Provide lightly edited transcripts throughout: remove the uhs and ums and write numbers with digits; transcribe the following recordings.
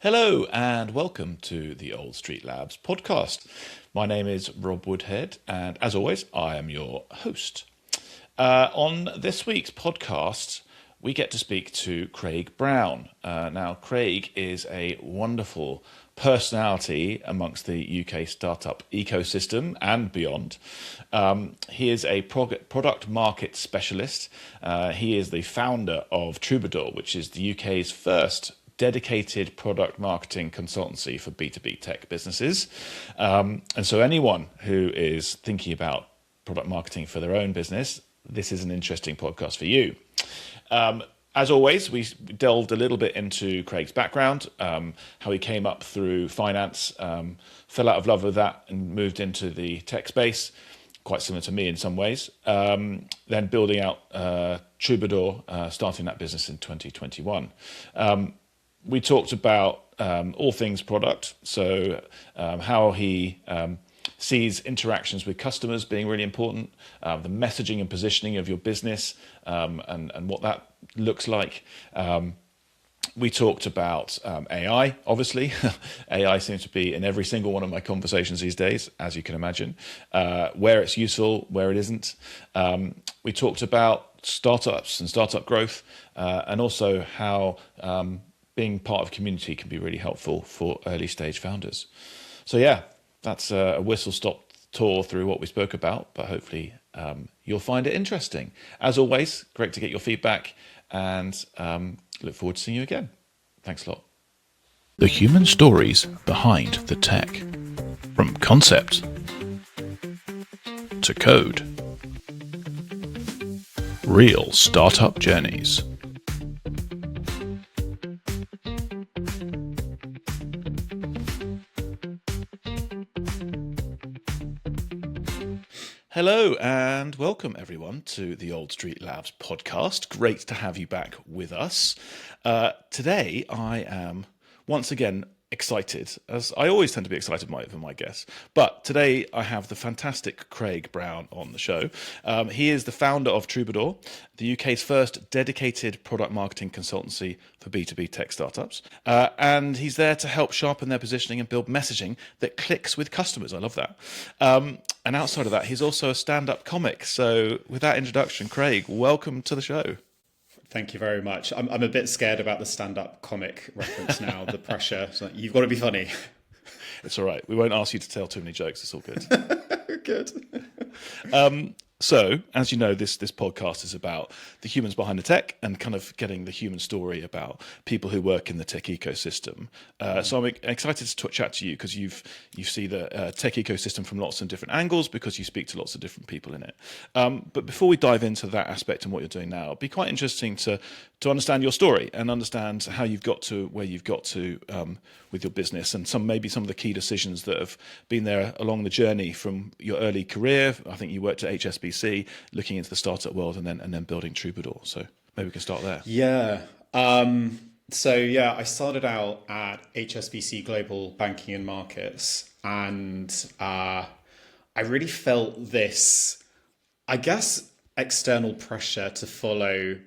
Hello and welcome to the Old Street Labs podcast. My name is Rob Woodhead, and as always, I am your host. On this week's podcast, we get to speak to Craig Brown. Now, Craig is a wonderful personality amongst the UK startup ecosystem and beyond. He is a product market specialist. He is the founder of Troubadour, which is the UK's first dedicated product marketing consultancy for B2B tech businesses. And so anyone who is thinking about product marketing for their own business, this is an interesting podcast for you. As always, we delved a little bit into Craig's background, how he came up through finance, fell out of love with that and moved into the tech space, quite similar to me in some ways, then building out Troubadour, starting that business in 2021. We talked about all things product, so how he sees interactions with customers being really important, the messaging and positioning of your business, and what that looks like. We talked about AI, obviously. AI seems to be in every single one of my conversations these days, as you can imagine, where it's useful, where it isn't. We talked about startups and startup growth, and also how being part of a community can be really helpful for early stage founders. So yeah, that's a whistle-stop tour through what we spoke about, but hopefully you'll find it interesting. As always, great to get your feedback, and look forward to seeing you again. Thanks a lot. The human stories behind the tech, from concept to code. Real startup journeys. Hello and welcome everyone to the Old Street Labs podcast. Great to have you back with us. Today I am once again excited, as I always tend to be excited for my guests. But today I have the fantastic Craig Brown on the show. He is the founder of Troubadour, the UK's first dedicated product marketing consultancy for B2B tech startups. And he's there to help sharpen their positioning and build messaging that clicks with customers. I love that. And outside of that, he's also a stand-up comic. So with that introduction, Craig, welcome to the show. Thank you very much. I'm a bit scared about the stand-up comic reference now, the pressure. So you've got to be funny. It's all right. We won't ask you to tell too many jokes. It's all good. Good. So, as you know, this podcast is about the humans behind the tech and kind of getting the human story about people who work in the tech ecosystem. So I'm excited to chat to you because you see the tech ecosystem from lots of different angles because you speak to lots of different people in it. But before we dive into that aspect and what you're doing now, it'd be quite interesting to understand your story and understand how you've got to where you've got to with your business and maybe some of the key decisions that have been there along the journey from your early career. I think you worked at HSBC, looking into the startup world, and then building Troubadour. So maybe we can start there. Yeah. I started out at HSBC Global Banking and Markets, and I really felt this, I guess, external pressure to follow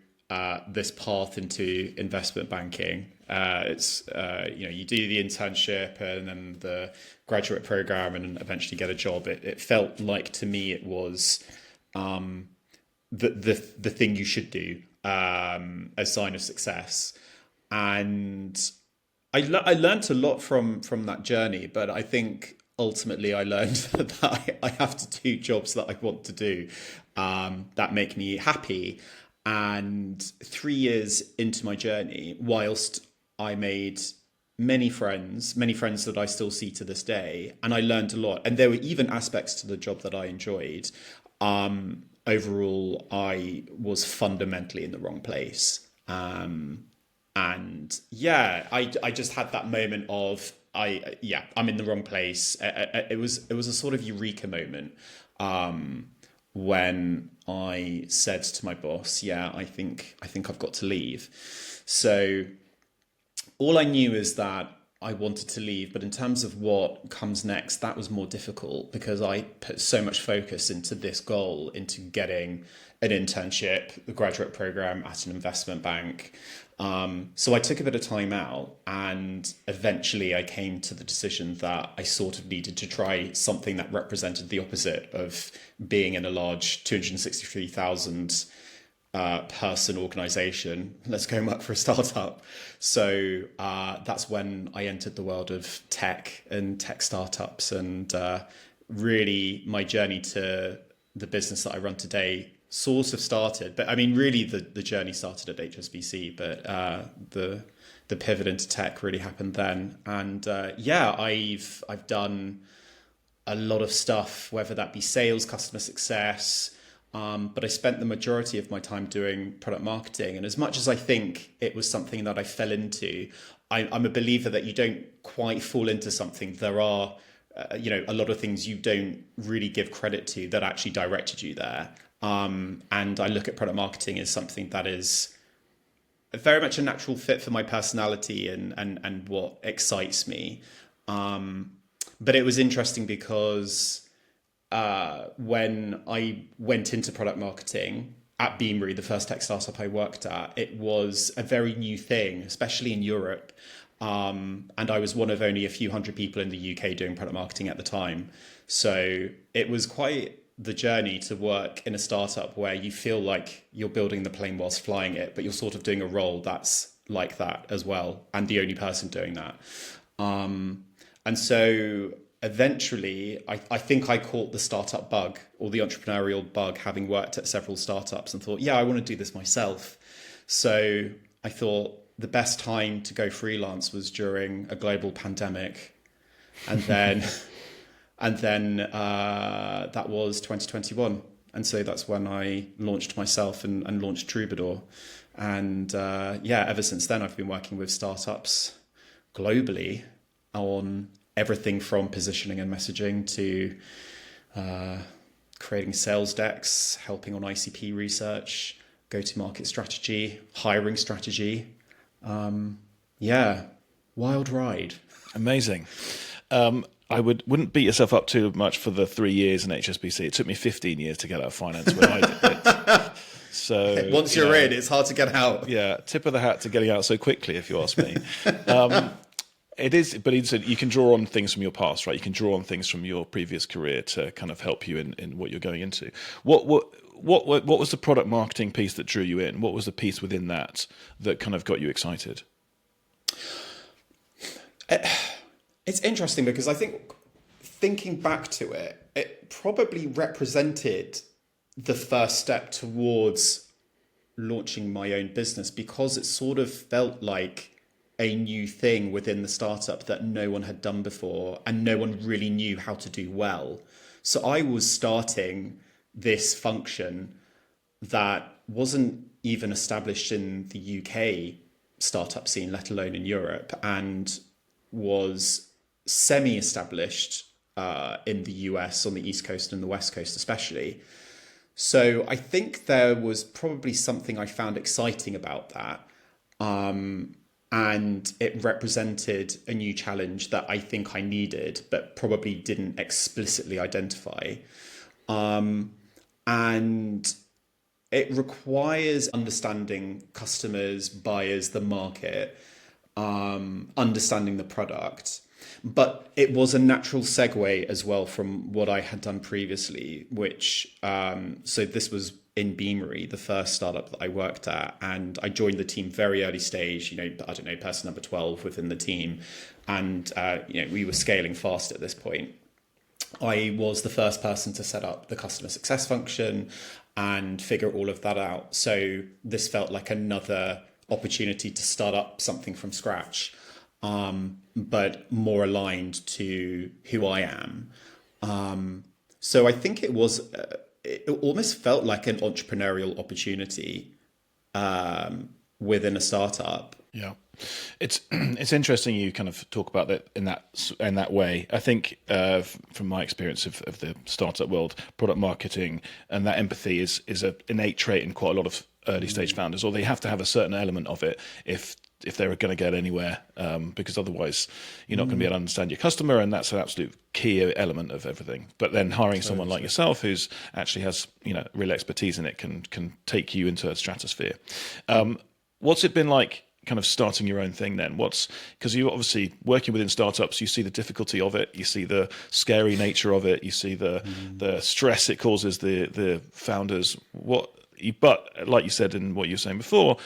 this path into investment banking. You do the internship and then the graduate program and eventually get a job. It felt like to me it was the thing you should do as a sign of success. And I learned a lot from that journey, but I think ultimately I learned that I have to do jobs that I want to do that make me happy. And 3 years into my journey, whilst I made many friends that I still see to this day, and I learned a lot. And there were even aspects to the job that I enjoyed. Overall, I was fundamentally in the wrong place. I just had that moment of I'm in the wrong place. It was a sort of eureka moment when I said to my boss, I think I've got to leave. So all I knew is that I wanted to leave, but in terms of what comes next, that was more difficult because I put so much focus into this goal, into getting an internship, the graduate program at an investment bank. So I took a bit of time out, and eventually I came to the decision that I sort of needed to try something that represented the opposite of being in a large 263,000 person organization. Let's go and work for a startup. So that's when I entered the world of tech and tech startups, and really my journey to the business that I run today sort of started, but I mean, really the journey started at HSBC, but the pivot into tech really happened then. And I've done a lot of stuff, whether that be sales, customer success, but I spent the majority of my time doing product marketing. And as much as I think it was something that I fell into, I'm a believer that you don't quite fall into something. There are a lot of things you don't really give credit to that actually directed you there. And I look at product marketing as something that is very much a natural fit for my personality and what excites me. But it was interesting because when I went into product marketing at Beamery, the first tech startup I worked at, it was a very new thing, especially in Europe. And I was one of only a few hundred people in the UK doing product marketing at the time. So it was quite the journey to work in a startup where you feel like you're building the plane whilst flying it, but you're sort of doing a role that's like that as well, and the only person doing that. And so eventually, I think I caught the startup bug, or the entrepreneurial bug, having worked at several startups, and thought, yeah, I want to do this myself. So I thought the best time to go freelance was during a global pandemic. And then that was 2021. And so that's when I launched myself and launched Troubadour. And ever since then, I've been working with startups globally on everything from positioning and messaging to creating sales decks, helping on ICP research, go-to-market strategy, hiring strategy. Wild ride. Amazing. I wouldn't beat yourself up too much for the 3 years in HSBC. It took me 15 years to get out of finance when I did it. So once you're in, it's hard to get out. Yeah, tip of the hat to getting out so quickly, if you ask me. It is, but you can draw on things from your past, right? You can draw on things from your previous career to kind of help you in what you're going into. What was the product marketing piece that drew you in? What was the piece within that kind of got you excited? It's interesting because I think thinking back to it, it probably represented the first step towards launching my own business, because it sort of felt like a new thing within the startup that no one had done before and no one really knew how to do well. So I was starting this function that wasn't even established in the UK startup scene, let alone in Europe, and was semi-established in the US on the East Coast and the West Coast especially. So I think there was probably something I found exciting about that. And it represented a new challenge that I think I needed, but probably didn't explicitly identify. And it requires understanding customers, buyers, the market, understanding the product. But it was a natural segue as well from what I had done previously, which, so this was in Beamery, the first startup that I worked at, and I joined the team very early stage, person number 12 within the team. And, we were scaling fast at this point. I was the first person to set up the customer success function and figure all of that out. So this felt like another opportunity to start up something from scratch, but more aligned to who I am. So I think it almost felt like an entrepreneurial opportunity within a startup. Yeah, it's interesting you kind of talk about that in that way. I think from my experience of the startup world, product marketing and that empathy is an innate trait in quite a lot of early stage founders, or they have to have a certain element of it if if they're going to get anywhere, because otherwise you're not going to be able to understand your customer, and that's an absolute key element of everything. But then hiring someone like yourself who's actually has real expertise in it can take you into a stratosphere. What's it been like kind of starting your own thing then? Because you obviously working within startups, you see the difficulty of it, you see the scary nature of it, you see the stress it causes the founders. But like you said in what you were saying before,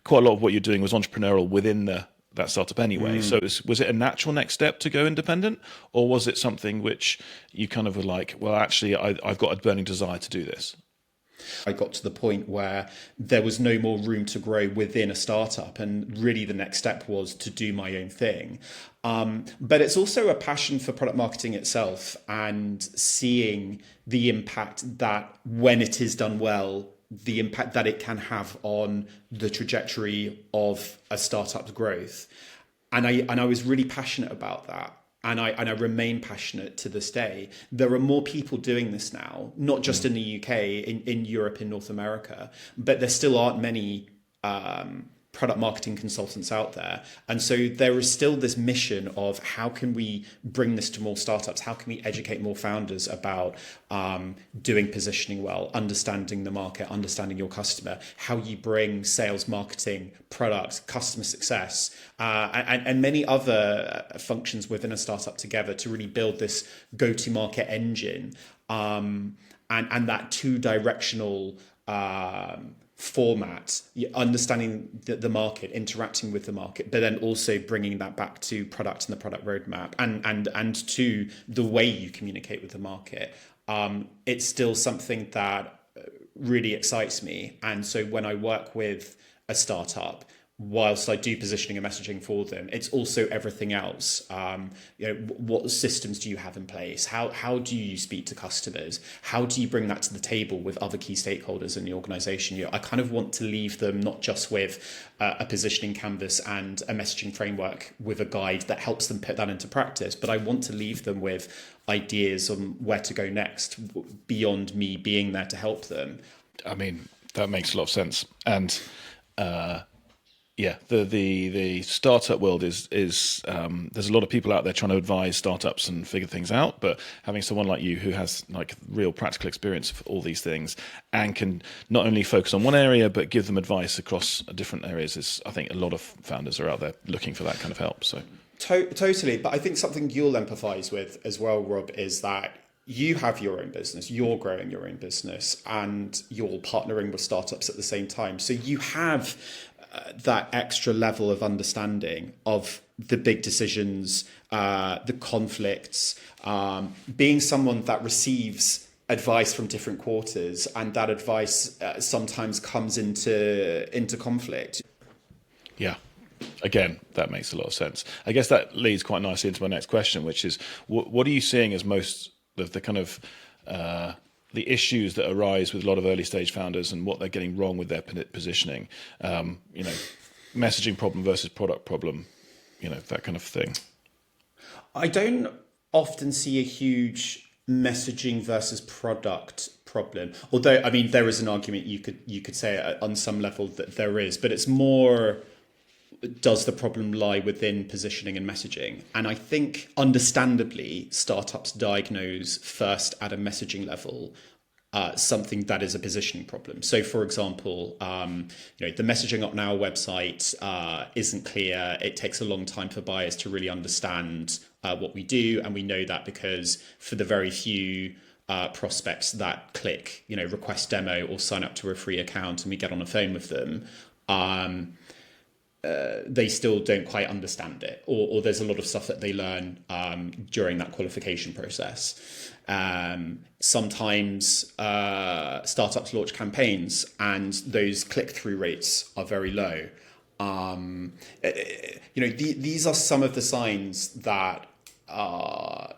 quite a lot of what you're doing was entrepreneurial within that startup anyway. So was it a natural next step to go independent, or was it something which you kind of were like, well, actually, I've got a burning desire to do this? I got to the point where there was no more room to grow within a startup, and really the next step was to do my own thing. But it's also a passion for product marketing itself, and seeing the impact that when it is done well, the impact that it can have on the trajectory of a startup's growth. And I was really passionate about that. And I remain passionate to this day. There are more people doing this now, not just in the UK, in Europe, in North America, but there still aren't many product marketing consultants out there. And so there is still this mission of how can we bring this to more startups? How can we educate more founders about doing positioning well, understanding the market, understanding your customer, how you bring sales, marketing, product, customer success, and many other functions within a startup together to really build this go-to-market engine, and that two-directional format, understanding the market, interacting with the market, but then also bringing that back to product and the product roadmap, and to the way you communicate with the market. It's still something that really excites me. And so when I work with a startup, whilst I do positioning and messaging for them, it's also everything else. What systems do you have in place? How do you speak to customers? How do you bring that to the table with other key stakeholders in the organization? I kind of want to leave them not just with a positioning canvas and a messaging framework with a guide that helps them put that into practice, but I want to leave them with ideas on where to go next beyond me being there to help them. I mean, that makes a lot of sense. And yeah, the startup world is there's a lot of people out there trying to advise startups and figure things out, but having someone like you who has like real practical experience of all these things and can not only focus on one area but give them advice across different areas is, I think, a lot of founders are out there looking for that kind of help. So totally, but I think something you'll empathise with as well, Rob, is that you have your own business, you're growing your own business, and you're partnering with startups at the same time. So you have that extra level of understanding of the big decisions, the conflicts, being someone that receives advice from different quarters, and that advice sometimes comes into conflict. Yeah. Again, that makes a lot of sense. I guess that leads quite nicely into my next question, which is, what are you seeing as most of the kind of the issues that arise with a lot of early stage founders and what they're getting wrong with their positioning? Messaging problem versus product problem, that kind of thing. I don't often see a huge messaging versus product problem, although I mean there is an argument you could say on some level that there is, but it's more, does the problem lie within positioning and messaging? And I think understandably startups diagnose first at a messaging level something that is a positioning problem. So for example, the messaging on our website isn't clear. It takes a long time for buyers to really understand what we do. And we know that because for the very few prospects that click, request demo or sign up to a free account and we get on the phone with them, they still don't quite understand it, or there's a lot of stuff that they learn during that qualification process. Sometimes startups launch campaigns and those click-through rates are very low. These are some of the signs that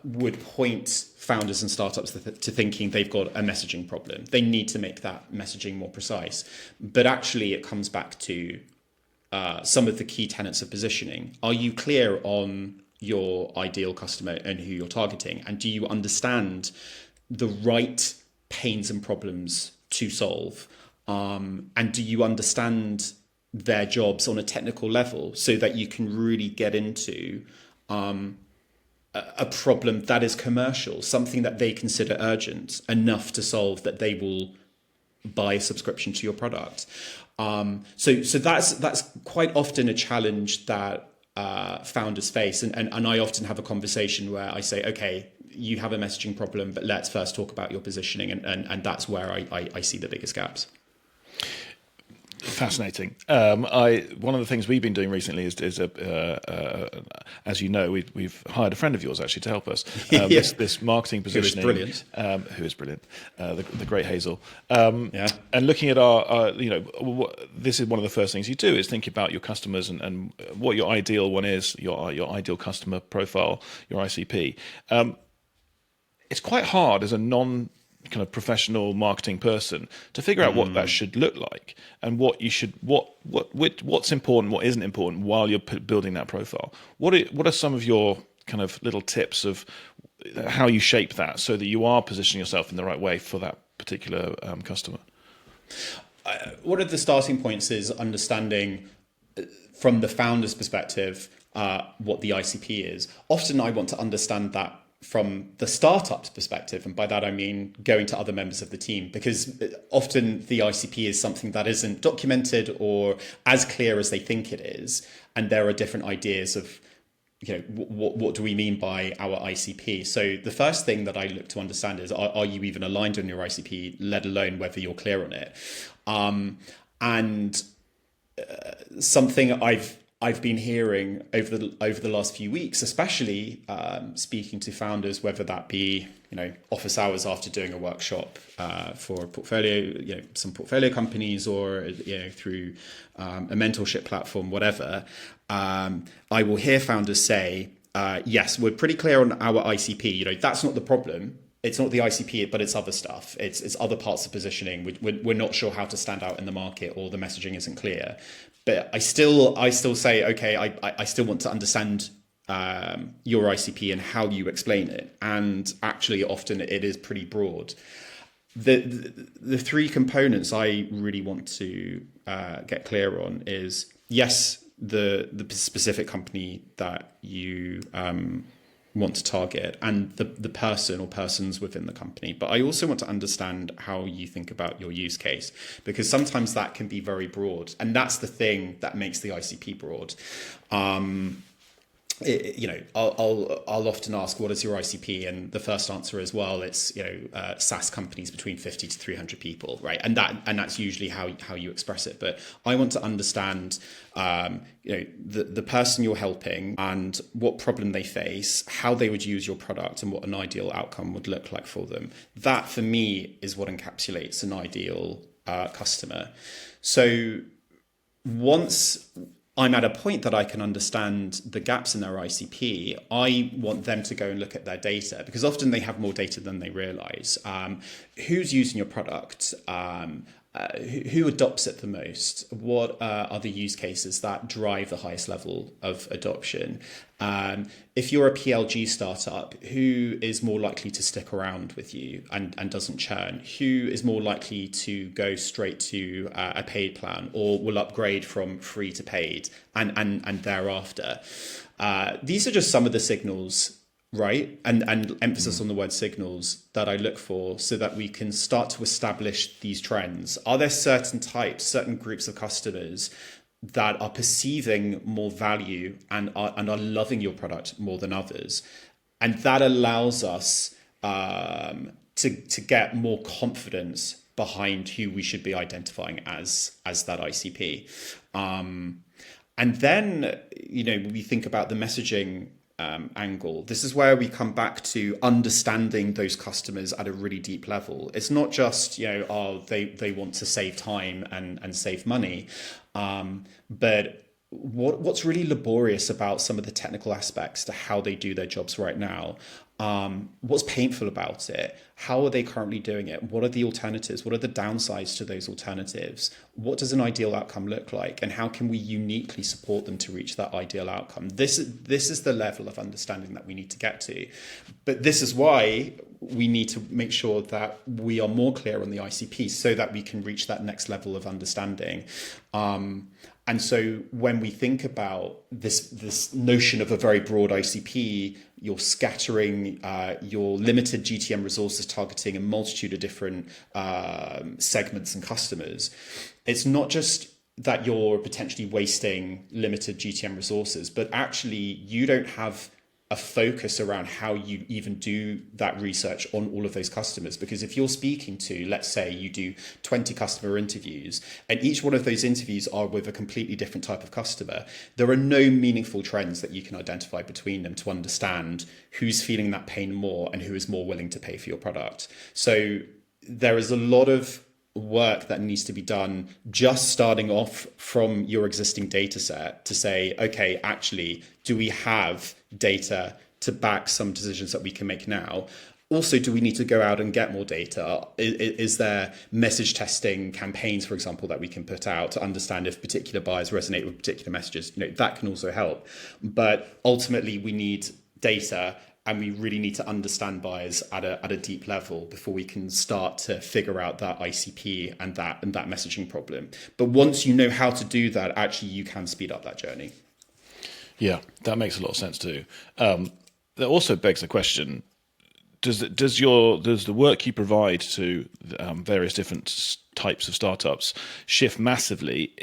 would point founders and startups to thinking they've got a messaging problem. They need to make that messaging more precise. But actually it comes back to some of the key tenets of positioning. Are you clear on your ideal customer and who you're targeting? And do you understand the right pains and problems to solve? And do you understand their jobs on a technical level so that you can really get into a problem that is commercial, something that they consider urgent enough to solve that they will buy a subscription to your product. So that's quite often a challenge that founders face. And I often have a conversation where I say, okay, you have a messaging problem, but let's first talk about your positioning. And that's where I see the biggest gaps. Fascinating. One of the things we've been doing recently is as you know, we've hired a friend of yours actually to help us. This marketing positioning. Who is brilliant. Who is brilliant. The great Hazel. And looking at our, this is one of the first things you do is think about your customers and what your ideal one is, your ideal customer profile, your ICP. It's quite hard as a kind of professional marketing person to figure out what that should look like and what you should what's important, what isn't important while you're building that profile. What are some of your kind of little tips of how you shape that so that you are positioning yourself in the right way for that particular customer? One of the starting points is understanding from the founder's perspective what the ICP is. Often I want to understand that from the startup's perspective. And by that, I mean going to other members of the team, because often the ICP is something that isn't documented or as clear as they think it is. And there are different ideas of, what do we mean by our ICP? So the first thing that I look to understand is, are you even aligned on your ICP, let alone whether you're clear on it? Something I've been hearing over the last few weeks, especially speaking to founders, whether that be office hours after doing a workshop for a portfolio, some portfolio companies, or through a mentorship platform, whatever. I will hear founders say, "Yes, we're pretty clear on our ICP. That's not the problem. It's not the ICP, but it's other stuff. It's other parts of positioning. We're not sure how to stand out in the market, or the messaging isn't clear." But I still say, okay, I still want to understand your ICP and how you explain it. And actually, often it is pretty broad. The three components I really want to get clear on is, yes, the specific company that you want to target and the person or persons within the company. But I also want to understand how you think about your use case, because sometimes that can be very broad. And that's the thing that makes the ICP broad. I'll often ask, what is your ICP? And the first answer is, well, it's SaaS companies between 50 to 300 people, right? And that's usually how you express it. But I want to understand the person you're helping and what problem they face, how they would use your product, and what an ideal outcome would look like for them. That for me is what encapsulates an ideal customer. So once I'm at a point that I can understand the gaps in their ICP, I want them to go and look at their data, because often they have more data than they realize. Who's using your product? Who adopts it the most? What are the use cases that drive the highest level of adoption? If you're a PLG startup, who is more likely to stick around with you and doesn't churn? Who is more likely to go straight to a paid plan, or will upgrade from free to paid and thereafter? These are just some of the signals, right? And emphasis on the word signals that I look for, so that we can start to establish these trends. Are there certain types, certain groups of customers that are perceiving more value and are loving your product more than others? And that allows us to get more confidence behind who we should be identifying as that ICP. And then, we think about the messaging angle. This is where we come back to understanding those customers at a really deep level. It's not just, they want to save time and save money. But what's really laborious about some of the technical aspects to how they do their jobs right now? What's painful about it? How are they currently doing it? What are the alternatives? What are the downsides to those alternatives? What does an ideal outcome look like? And how can we uniquely support them to reach that ideal outcome? This is the level of understanding that we need to get to. But this is why we need to make sure that we are more clear on the ICP, so that we can reach that next level of understanding. And so when we think about this notion of a very broad ICP, you're scattering your limited GTM resources targeting a multitude of different segments and customers. It's not just that you're potentially wasting limited GTM resources, but actually you don't have a focus around how you even do that research on all of those customers. Because if you're speaking to, let's say you do 20 customer interviews, and each one of those interviews are with a completely different type of customer, there are no meaningful trends that you can identify between them to understand who's feeling that pain more and who is more willing to pay for your product. So there is a lot of work that needs to be done just starting off from your existing data set to say, okay, actually, do we have data to back some decisions that we can make now? Also, do we need to go out and get more data? Is there message testing campaigns, for example, that we can put out to understand if particular buyers resonate with particular messages? That can also help. But ultimately, we need data, and we really need to understand buyers at a deep level before we can start to figure out that ICP and that messaging problem. But once you know how to do that, actually, you can speed up that journey. Yeah, that makes a lot of sense too. That also begs the question: does the work you provide to various different types of startups shift massively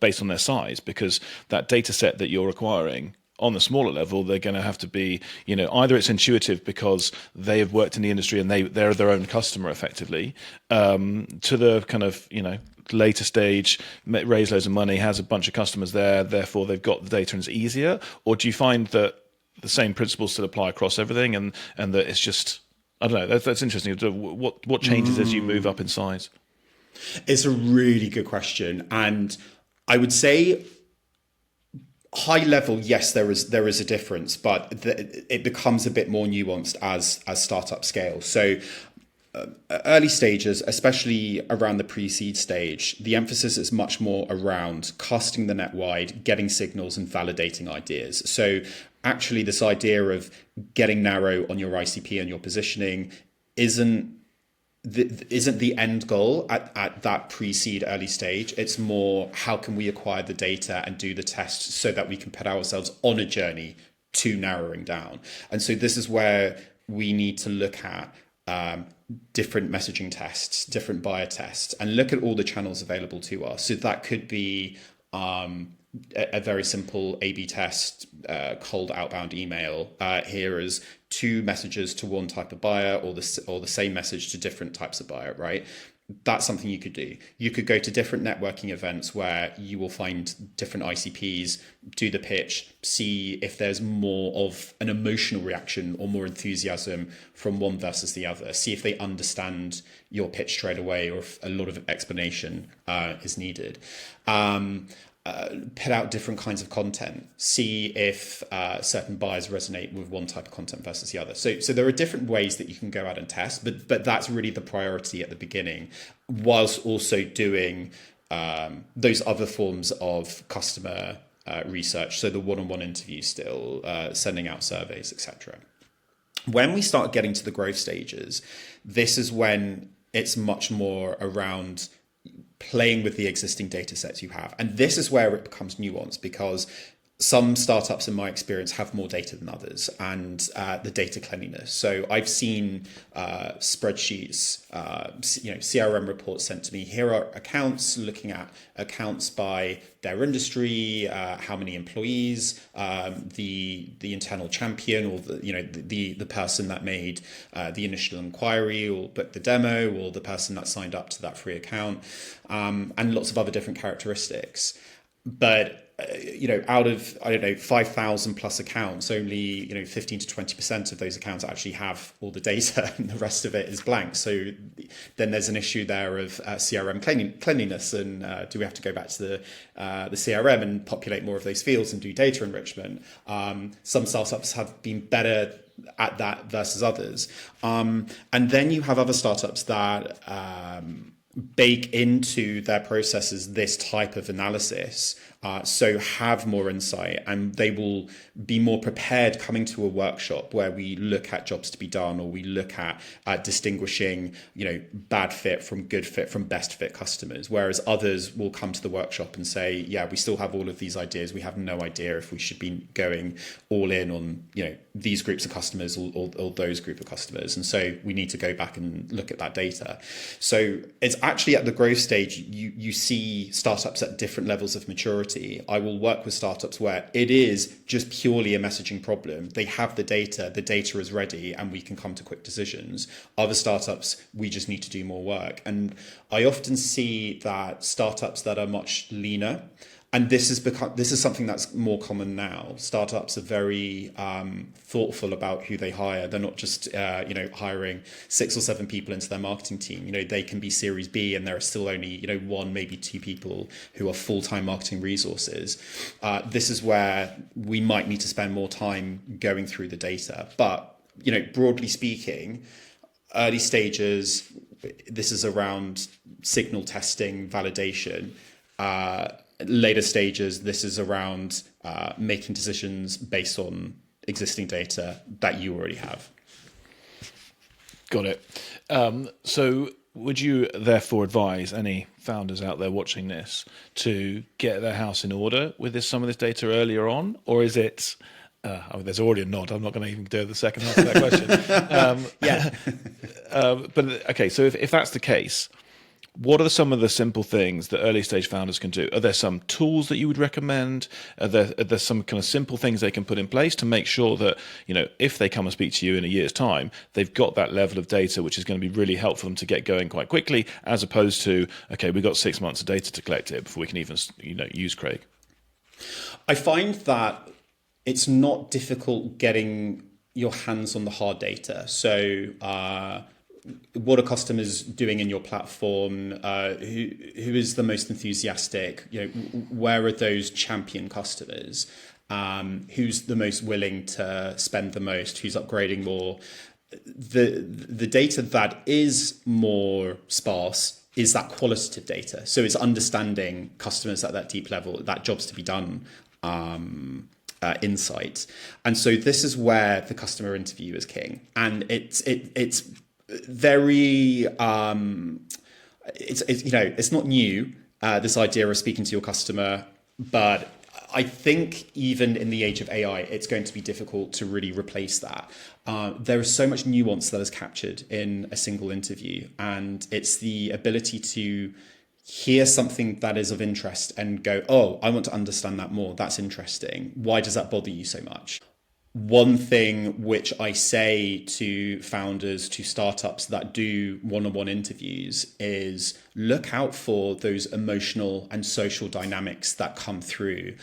based on their size? Because that data set that you're acquiring on the smaller level, they're going to have to be, either it's intuitive because they have worked in the industry and they're their own customer effectively, to the kind of, later stage, raise loads of money, has a bunch of customers there, therefore they've got the data and it's easier? Or do you find that the same principles still apply across everything and that it's just, I don't know, that's interesting. What changes as you move up in size? It's a really good question. And I would say, high level, yes, there is a difference, but it becomes a bit more nuanced as startup scale. So early stages, especially around the pre-seed stage, the emphasis is much more around casting the net wide, getting signals and validating ideas. So actually this idea of getting narrow on your ICP and your positioning isn't the end goal at that pre-seed early stage. It's more, how can we acquire the data and do the tests so that we can put ourselves on a journey to narrowing down. And so this is where we need to look at different messaging tests, different buyer tests, and look at all the channels available to us. So that could be a very simple A/B test, cold outbound email. Here is 2 messages to one type of buyer, or the same message to different types of buyer, right? That's something you could do. You could go to different networking events where you will find different ICPs, do the pitch, see if there's more of an emotional reaction or more enthusiasm from one versus the other. See if they understand your pitch straight away, or if a lot of explanation is needed. Put out different kinds of content, see if certain buyers resonate with one type of content versus the other. So there are different ways that you can go out and test, but that's really the priority at the beginning, whilst also doing those other forms of customer research. So the one-on-one interviews still, sending out surveys, etc. When we start getting to the growth stages, this is when it's much more around playing with the existing data sets you have. And this is where it becomes nuanced, because some startups, in my experience, have more data than others, and the data cleanliness. So I've seen spreadsheets, CRM reports sent to me. Here are accounts, looking at accounts by their industry, how many employees, the internal champion, or the person that made the initial inquiry or booked the demo, or the person that signed up to that free account, and lots of other different characteristics. But out of 5,000 plus accounts, only 15 to 20% of those accounts actually have all the data, and the rest of it is blank. So then there's an issue there of CRM cleanliness, and do we have to go back to the CRM and populate more of those fields and do data enrichment? Some startups have been better at that versus others, and then you have other startups that bake into their processes this type of analysis, so have more insight, and they will be more prepared coming to a workshop where we look at jobs to be done, or we look at distinguishing, bad fit from good fit from best fit customers. Whereas others will come to the workshop and say, yeah, we still have all of these ideas. We have no idea if we should be going all in on, these groups of customers or those group of customers. And so we need to go back and look at that data. So it's actually at the growth stage, you see startups at different levels of maturity. I will work with startups where it is just purely a messaging problem. They have the data is ready, and we can come to quick decisions. Other startups, we just need to do more work. And I often see that startups that are much leaner, and this is something that's more common now. Startups are very thoughtful about who they hire. They're not just hiring 6 or 7 people into their marketing team. They can be Series B, and there are still only 1, maybe 2 people who are full-time marketing resources. This is where we might need to spend more time going through the data. But broadly speaking, early stages, this is around signal testing, validation. Later stages, this is around making decisions based on existing data that you already have. Got it. So would you therefore advise any founders out there watching this to get their house in order with some of this data earlier on? Or is it... there's already a nod. I'm not going to even do the second half of that question. But okay, so if that's the case, what are some of the simple things that early stage founders can do? Are there some tools that you would recommend? Are there some kind of simple things they can put in place to make sure that, if they come and speak to you in a year's time, they've got that level of data, which is going to be really helpful for them to get going quite quickly, as opposed to, okay, we've got 6 months of data to collect it before we can even, use Craig? I find that it's not difficult getting your hands on the hard data. So, what are customers doing in your platform? Who is the most enthusiastic? Where are those champion customers? Who's the most willing to spend the most? Who's upgrading more? The data that is more sparse is that qualitative data. So it's understanding customers at that deep level, that jobs to be done insight. And so this is where the customer interview is king. And it's very it's not new, this idea of speaking to your customer, but I think even in the age of AI, it's going to be difficult to really replace that. There is so much nuance that is captured in a single interview, and it's the ability to hear something that is of interest and go, oh, I want to understand that more. That's interesting. Why does that bother you so much? One thing which I say to founders, to startups that do one-on-one interviews is look out for those emotional and social dynamics that come through,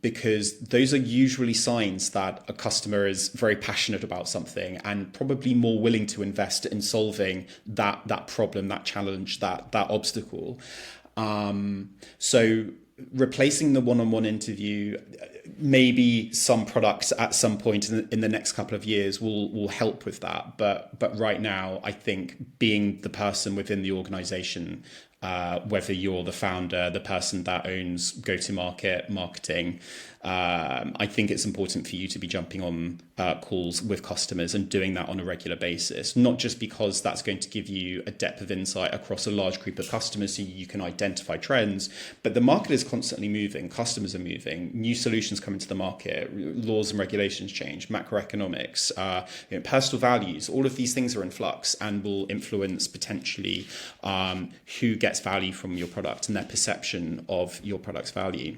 because those are usually signs that a customer is very passionate about something and probably more willing to invest in solving that problem, that challenge, that obstacle. So replacing the one-on-one interview, maybe some products at some point in the next couple of years will help with that. But right now, I think being the person within the organization, whether you're the founder, the person that owns go-to-market marketing, I think it's important for you to be jumping on calls with customers and doing that on a regular basis, not just because that's going to give you a depth of insight across a large group of customers so you can identify trends, but the market is constantly moving, customers are moving, new solutions come into the market, laws and regulations change, macroeconomics, personal values, all of these things are in flux and will influence potentially who gets value from your product and their perception of your product's value.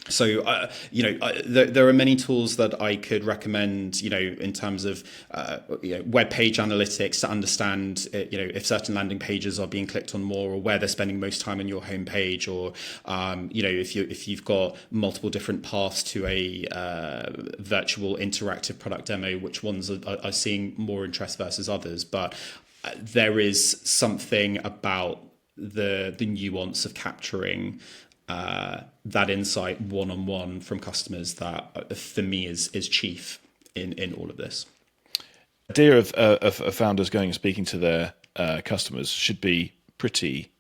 So, there are many tools that I could recommend, in terms of, web page analytics to understand, if certain landing pages are being clicked on more or where they're spending most time on your homepage, or, if you've got multiple different paths to a virtual interactive product demo, which ones are seeing more interest versus others. But there is something about the nuance of capturing that insight one-on-one from customers that for me is chief in all of this. The idea of founders going and speaking to their customers should be pretty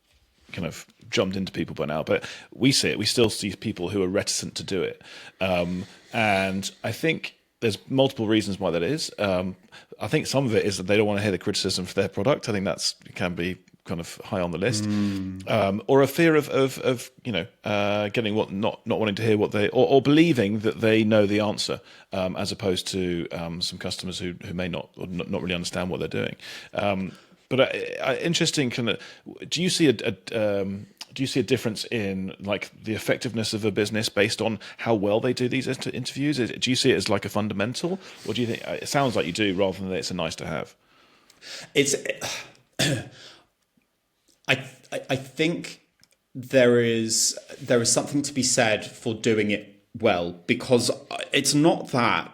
kind of jumped into people by now, but we see it. We still see people who are reticent to do it, and I think there's multiple reasons why that is. I think some of it is that they don't want to hear the criticism for their product. I think that's can be kind of high on the list, or a fear of getting what not wanting to hear what they or believing that they know the answer, as opposed to some customers who may not really understand what they're doing. But interesting, kind of, do you see a difference in like the effectiveness of a business based on how well they do these interviews? Do you see it as like a fundamental, or do you think it sounds like you do rather than it's a nice to have? It's. I think there is something to be said for doing it well, because it's not that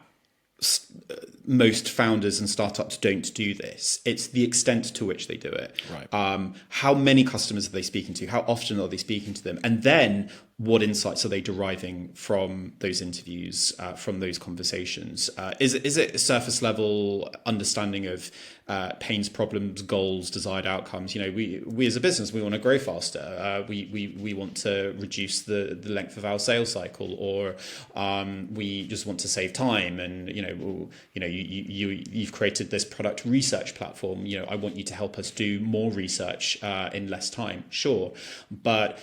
most founders and startups don't do this. It's the extent to which they do it. Right. How many customers are they speaking to? How often are they speaking to them? And then what insights are they deriving from those interviews, from those conversations? Is it a surface level understanding of pains, problems, goals, desired outcomes? We as a business, we want to grow faster. We want to reduce the length of our sales cycle, or we just want to save time. And you've created this product research platform. I want you to help us do more research in less time. Sure, but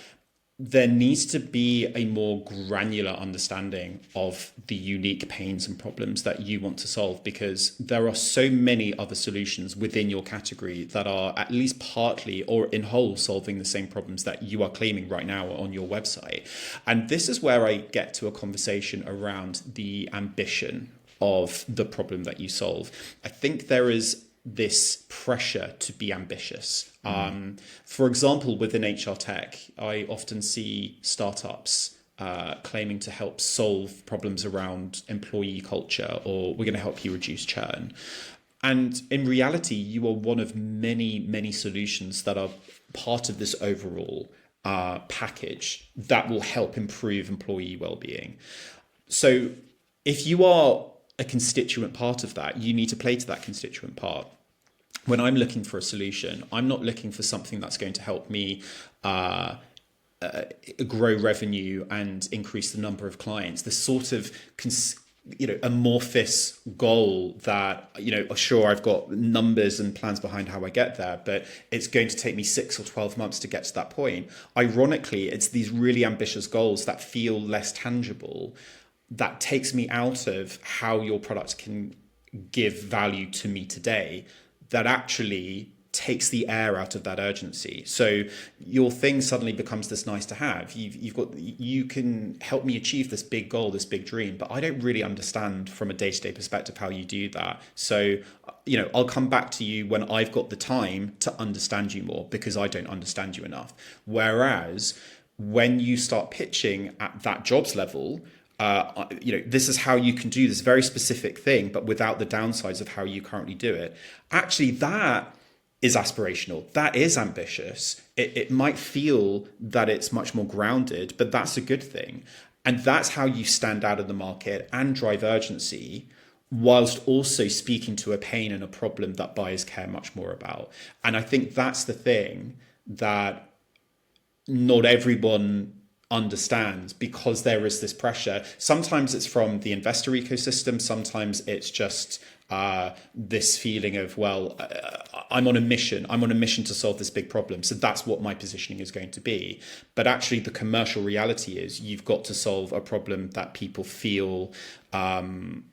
there needs to be a more granular understanding of the unique pains and problems that you want to solve, because there are so many other solutions within your category that are at least partly or in whole solving the same problems that you are claiming right now on your website. And this is where I get to a conversation around the ambition of the problem that you solve. I think there is this pressure to be ambitious. For example, within HR tech, I often see startups claiming to help solve problems around employee culture, or we're going to help you reduce churn. And in reality, you are one of many, many solutions that are part of this overall package that will help improve employee well-being. So if you are a constituent part of that, you need to play to that constituent part. When I'm looking for a solution, I'm not looking for something that's going to help me grow revenue and increase the number of clients. The sort of amorphous goal that, sure, I've got numbers and plans behind how I get there, but it's going to take me 6 or 12 months to get to that point. Ironically, it's these really ambitious goals that feel less tangible that takes me out of how your product can give value to me today, that actually takes the air out of that urgency. So your thing suddenly becomes this nice to have. You can help me achieve this big goal, this big dream, but I don't really understand from a day-to-day perspective how you do that. So, I'll come back to you when I've got the time to understand you more, because I don't understand you enough. Whereas when you start pitching at that jobs level, this is how you can do this very specific thing, but without the downsides of how you currently do it. Actually, that is aspirational. That is ambitious. It might feel that it's much more grounded, but that's a good thing. And that's how you stand out in the market and drive urgency, whilst also speaking to a pain and a problem that buyers care much more about. And I think that's the thing that not everyone understands, because there is this pressure. Sometimes it's from the investor ecosystem. Sometimes it's just this feeling of, I'm on a mission. I'm on a mission to solve this big problem. So that's what my positioning is going to be. But actually, the commercial reality is you've got to solve a problem that people feel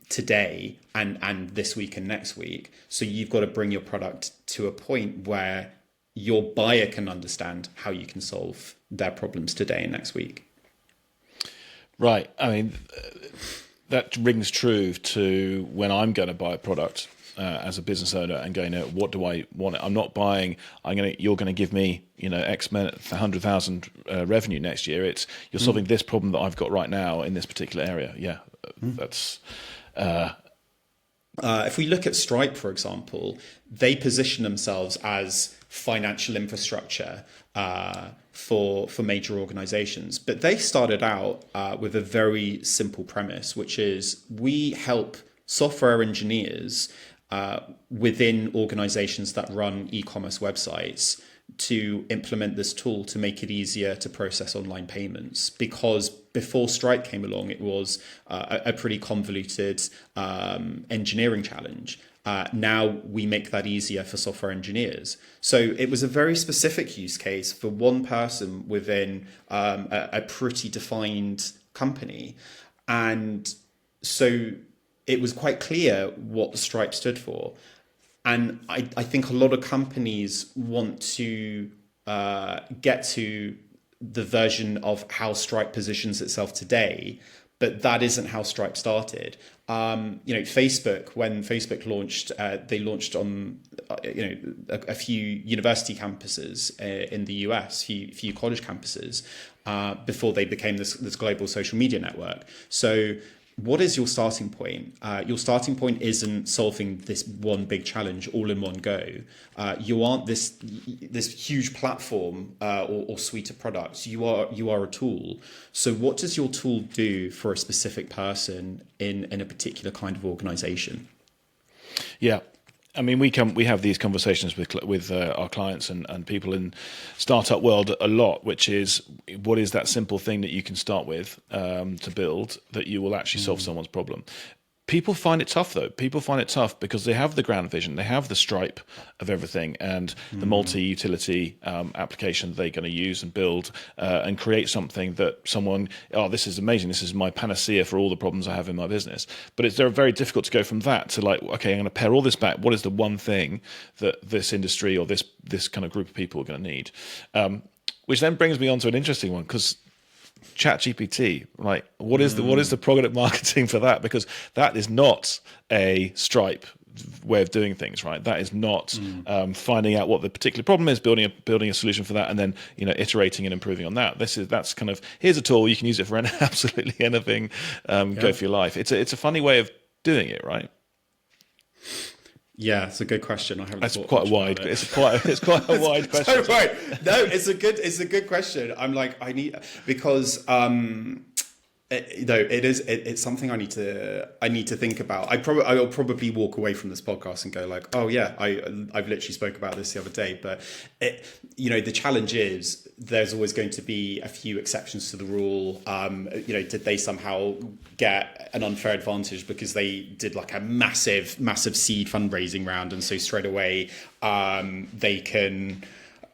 today and this week and next week. So you've got to bring your product to a point where your buyer can understand how you can solve their problems today and next week. Right. I mean, that rings true to when I'm going to buy a product as a business owner and going, what do I want? I'm not buying. You're going to give me, X 100,000 revenue next year. You're solving this problem that I've got right now in this particular area. Yeah, that's. If we look at Stripe, for example, they position themselves as financial infrastructure for major organizations. But they started out with a very simple premise, which is we help software engineers within organizations that run e-commerce websites to implement this tool to make it easier to process online payments, because before Stripe came along, it was a pretty convoluted engineering challenge. Now we make that easier for software engineers. So it was a very specific use case for one person within a pretty defined company. And so it was quite clear what Stripe stood for. And I think a lot of companies want to get to the version of how Stripe positions itself today, but that isn't how Stripe started. Facebook, when Facebook launched, they launched on a few university campuses in the US, few college campuses, before they became this global social media network. So what is your starting point? Your starting point isn't solving this one big challenge all in one go. You aren't this huge platform or suite of products. You are a tool. So what does your tool do for a specific person in a particular kind of organization? Yeah. I mean, we have these conversations with our clients and people in startup world a lot, which is, what is that simple thing that you can start with to build that you will actually solve someone's problem? People find it tough, though. People find it tough because they have the grand vision, they have the Stripe of everything, and the multi-utility application they're going to use and build and create something that someone, this is amazing, this is my panacea for all the problems I have in my business. But it's very difficult to go from that to like, okay, I'm going to pare all this back. What is the one thing that this industry or this kind of group of people are going to need? Which then brings me on to an interesting one, because ChatGPT, like, what is the product marketing for that? Because that is not a Stripe way of doing things, right? That is not finding out what the particular problem is, building a solution for that, and then iterating and improving on that. That's kind of, here's a tool, you can use it for absolutely anything. Go for your life. It's a funny way of doing it, right? Yeah, it's a good question. I haven't. It's thought quite much wide. about it. It's quite a wide question. Right. No, it's a good question. I'm like, I need, because it's something I need to think about. I'll probably walk away from this podcast and go like, oh yeah, I've literally spoke about this the other day. But the challenge is there's always going to be a few exceptions to the rule. Did they somehow get an unfair advantage because they did like a massive seed fundraising round, and so straight away they can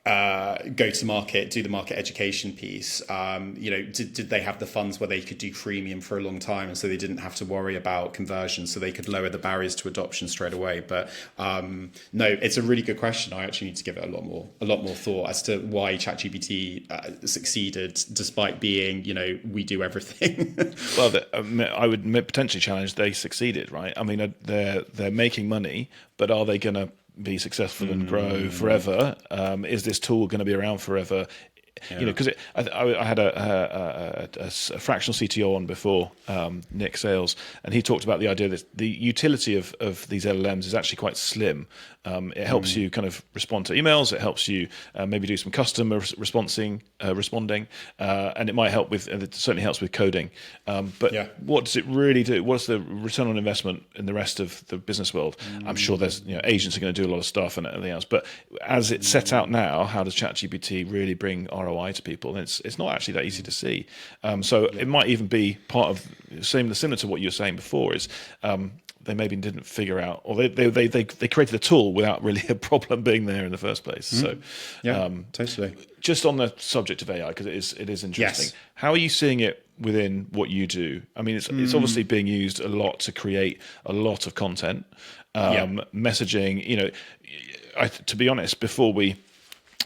go to market, do the market education piece. Did they have the funds where they could do freemium for a long time, and so they didn't have to worry about conversion, so they could lower the barriers to adoption straight away? But no, it's a really good question. I actually need to give it a lot more thought as to why ChatGPT succeeded despite being, we do everything. Well, I would potentially challenge they succeeded, right? I mean, they're making money, but are they going to be successful and grow forever? Is this tool going to be around forever? Because I had a fractional CTO on before, Nick Sales, and he talked about the idea that the utility of these LLMs is actually quite slim. It helps you kind of respond to emails. It helps you maybe do some customer responding, and it might help with. It certainly helps with coding. But what does it really do? What's the return on investment in the rest of the business world? I'm sure there's agents are going to do a lot of stuff and everything else. But as it's set out now, how does ChatGPT really bring ROI to people? And it's not actually that easy to see. It might even be part of similar to what you were saying before. Is they maybe didn't figure out, or they created a tool without really a problem being there in the first place. So totally. Just on the subject of AI, because it is interesting. Yes. How are you seeing it within what you do? I mean, it's obviously being used a lot to create a lot of content, messaging. To be honest, before we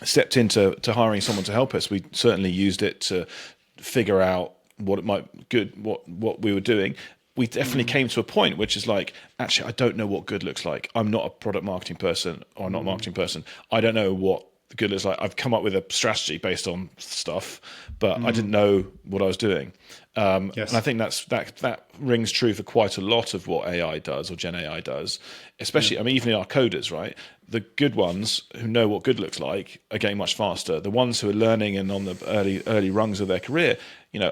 stepped into hiring someone to help us, we certainly used it to figure out what we were doing. We definitely came to a point which is like, actually, I don't know what good looks like. I'm not a product marketing person, or I'm not a marketing person. I don't know what good looks like. I've come up with a strategy based on stuff, but I didn't know what I was doing. Yes. And I think that rings true for quite a lot of what AI does or Gen AI does, especially, I mean, even in our coders, right? The good ones who know what good looks like are getting much faster. The ones who are learning and on the early rungs of their career,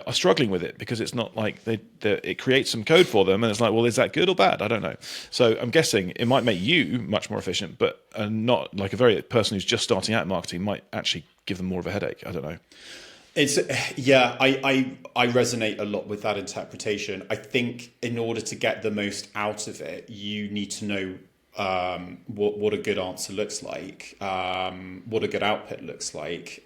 are struggling with it because it's not like it creates some code for them and it's like, well, is that good or bad? I don't know. So I'm guessing it might make you much more efficient, but not like a very person who's just starting out in marketing might actually give them more of a headache. I don't know. It's I resonate a lot with that interpretation. I think in order to get the most out of it, you need to know what a good answer looks like, what a good output looks like,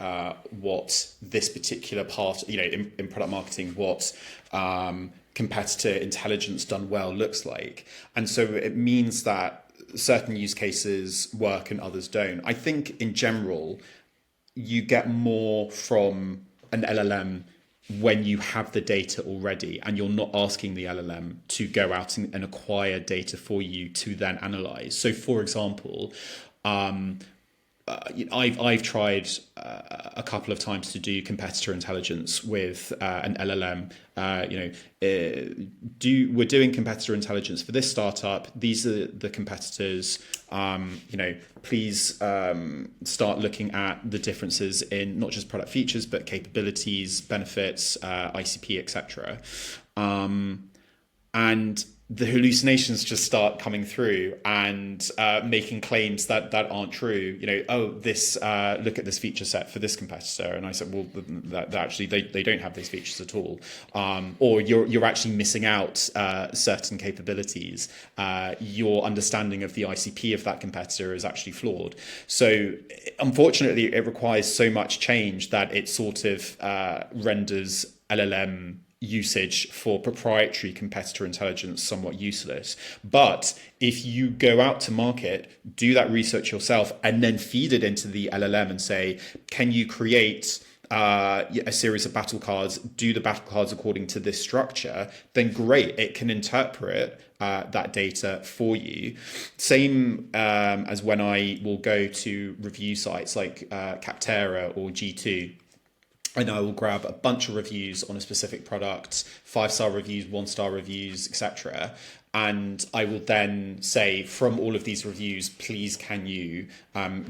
what this particular part, in product marketing, what competitor intelligence done well looks like. And so it means that certain use cases work and others don't. I think in general, you get more from an LLM when you have the data already and you're not asking the LLM to go out and acquire data for you to then analyze. So, for example, I've tried a couple of times to do competitor intelligence with an LLM. We're doing competitor intelligence for this startup. These are the competitors. Please start looking at the differences in not just product features but capabilities, benefits, ICP, etc. And the hallucinations just start coming through and making claims that aren't true. Look at this feature set for this competitor, and I said, well, that actually they don't have these features at all, or you're actually missing out certain capabilities. Your understanding of the ICP of that competitor is actually flawed. So unfortunately, it requires so much change that it sort of renders LLM usage for proprietary competitor intelligence somewhat useless. But if you go out to market, do that research yourself, and then feed it into the LLM and say, can you create a series of battle cards, do the battle cards according to this structure, then great, it can interpret that data for you. Same as when I will go to review sites like Capterra or G2, and I will grab a bunch of reviews on a specific product, 5-star reviews, 1-star reviews, etc. And I will then say, from all of these reviews, please can you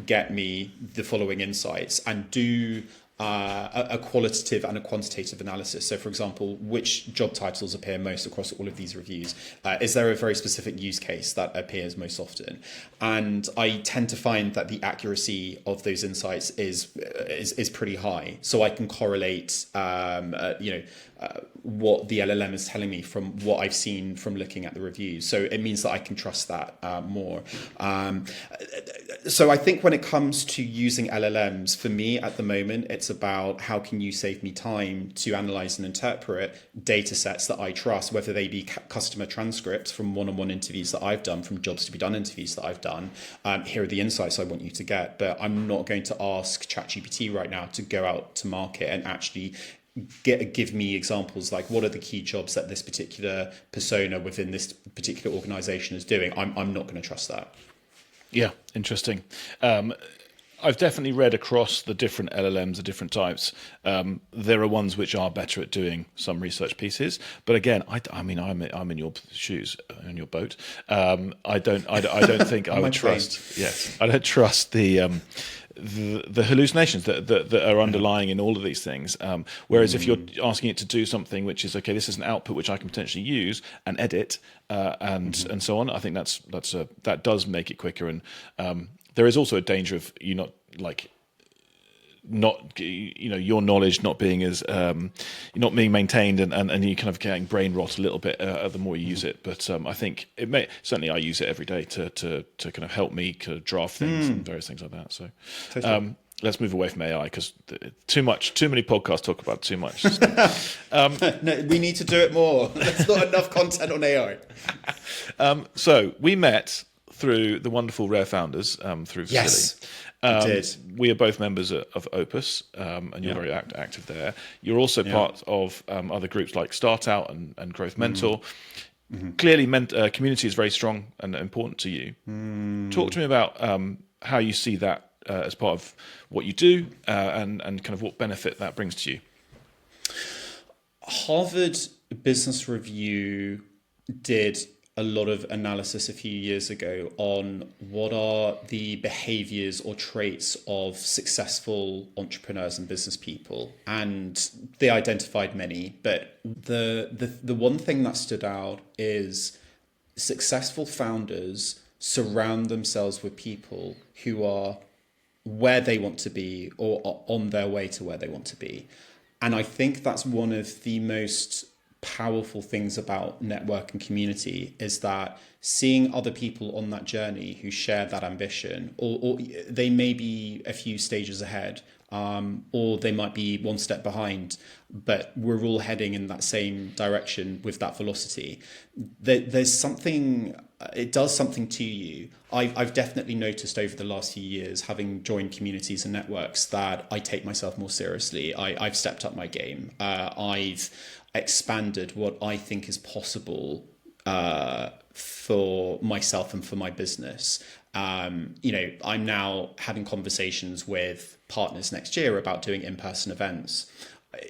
get me the following insights, and do a qualitative and a quantitative analysis. So, for example, which job titles appear most across all of these reviews? Is there a very specific use case that appears most often? And I tend to find that the accuracy of those insights is pretty high. So I can correlate, what the LLM is telling me from what I've seen from looking at the reviews. So it means that I can trust that more. So I think when it comes to using LLMs, for me at the moment, it's about how can you save me time to analyze and interpret data sets that I trust, whether they be customer transcripts from one-on-one interviews that I've done, from jobs to be done interviews that I've done. Here are the insights I want you to get, but I'm not going to ask ChatGPT right now to go out to market and actually give me examples like what are the key jobs that this particular persona within this particular organization is doing. I'm not going to trust that. Yeah, interesting. I've definitely read across the different LLMs, the different types. There are ones which are better at doing some research pieces, but again, I'm in your shoes, in your boat. I don't think I would trust. Yes, I don't trust the hallucinations that are underlying in all of these things. Whereas if you're asking it to do something which is, okay, this is an output which I can potentially use and edit and so on, I think that does make it quicker. And there is also a danger of you your knowledge not being as not being maintained and you kind of getting brain rot a little bit the more you use it. But I think it may certainly I use it every day to kind of help me kind of draft things and various things like that. So totally. Let's move away from AI because too many podcasts talk about too much. No, we need to do it more. There's not enough content on AI. So we met through the wonderful Rare Founders through Vasily. Yes. Did. We are both members of Opus, and you're very active there. You're also part of other groups like Start Out and Growth Mentor. Clearly, community is very strong and important to you. Talk to me about how you see that as part of what you do and kind of what benefit that brings to you. Harvard Business Review did a lot of analysis a few years ago on what are the behaviors or traits of successful entrepreneurs and business people. And they identified many, but the one thing that stood out is successful founders surround themselves with people who are where they want to be or are on their way to where they want to be. And I think that's one of the most powerful things about network and community, is that seeing other people on that journey who share that ambition, or they may be a few stages ahead, or they might be one step behind, but we're all heading in that same direction with that velocity. There's something, it does something to you. I've definitely noticed over the last few years, having joined communities and networks, that I take myself more seriously. I've stepped up my game. I've expanded what I think is possible for myself and for my business. I'm now having conversations with partners next year about doing in-person events.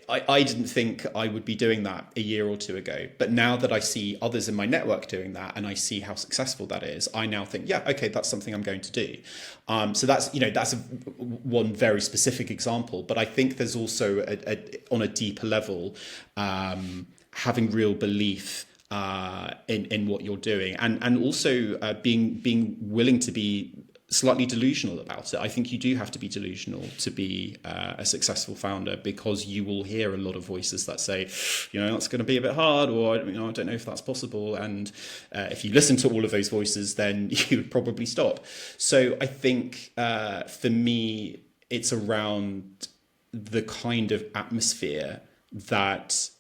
I didn't think I would be doing that a year or two ago, but now that I see others in my network doing that and I see how successful that is, I now think, yeah, okay, that's something I'm going to do. So that's one very specific example, but I think there's also on a deeper level, having real belief in what you're doing, and also being willing to be slightly delusional about it. I think you do have to be delusional to be a successful founder, because you will hear a lot of voices that say, that's going to be a bit hard, or I don't know if that's possible. And if you listen to all of those voices, then you would probably stop. So I think for me, it's around the kind of atmosphere that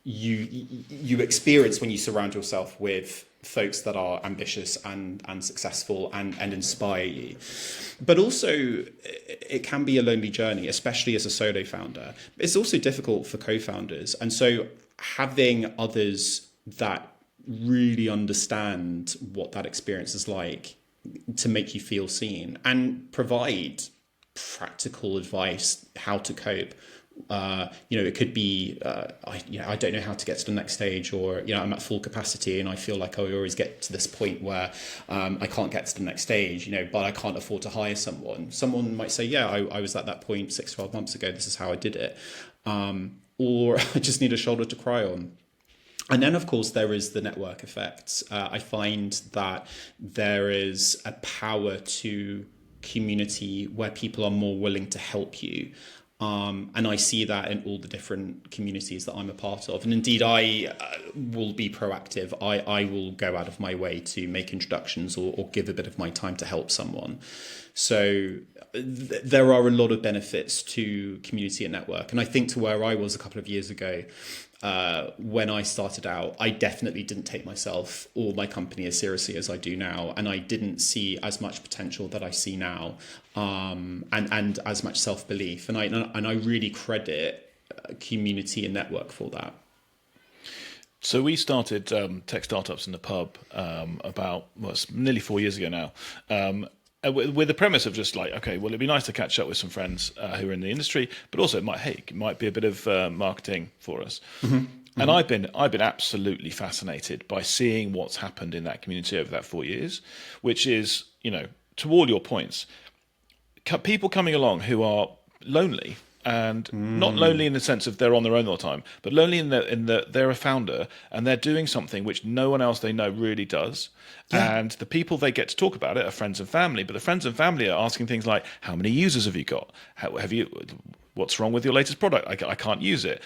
you experience when you surround yourself with folks that are ambitious and successful and inspire you. But also, it can be a lonely journey, especially as a solo founder. It's also difficult for co-founders. And so having others that really understand what that experience is like to make you feel seen and provide practical advice how to cope. It could be, I don't know how to get to the next stage, or, I'm at full capacity and I feel like I always get to this point where I can't get to the next stage, but I can't afford to hire someone. Someone might say, yeah, I was at that point 6-12 months ago. This is how I did it. Or I just need a shoulder to cry on. And then, of course, there is the network effect. I find that there is a power to community where people are more willing to help you. And I see that in all the different communities that I'm a part of. And indeed, I will be proactive. I will go out of my way to make introductions or give a bit of my time to help someone. So there are a lot of benefits to community and network. And I think to where I was a couple of years ago, when I started out, I definitely didn't take myself or my company as seriously as I do now. And I didn't see as much potential that I see now, and as much self-belief. And I really credit community and network for that. So we started tech startups in the pub about it's nearly 4 years ago now. With the premise of just like, okay, well, it'd be nice to catch up with some friends who are in the industry, but also it might be a bit of marketing for us. Mm-hmm. And I've been absolutely fascinated by seeing what's happened in that community over that 4 years, which is, to all your points, people coming along who are lonely. And not lonely in the sense of they're on their own all the time, but lonely in that they're a founder and they're doing something which no one else they know really does. Yeah. And the people they get to talk about it are friends and family, but the friends and family are asking things like, how many users have you got? What's wrong with your latest product? I can't use it.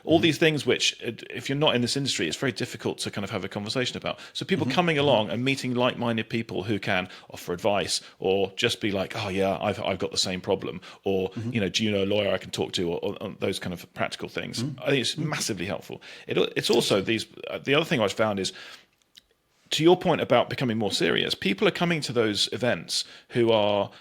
All these things which, if you're not in this industry, it's very difficult to kind of have a conversation about. So people coming along and meeting like-minded people who can offer advice, or just be like, oh yeah, I've got the same problem, or do you know a lawyer I can talk to, or those kind of practical things. I think it's massively helpful. It's also the other thing I've found is, to your point about becoming more serious, people are coming to those events who are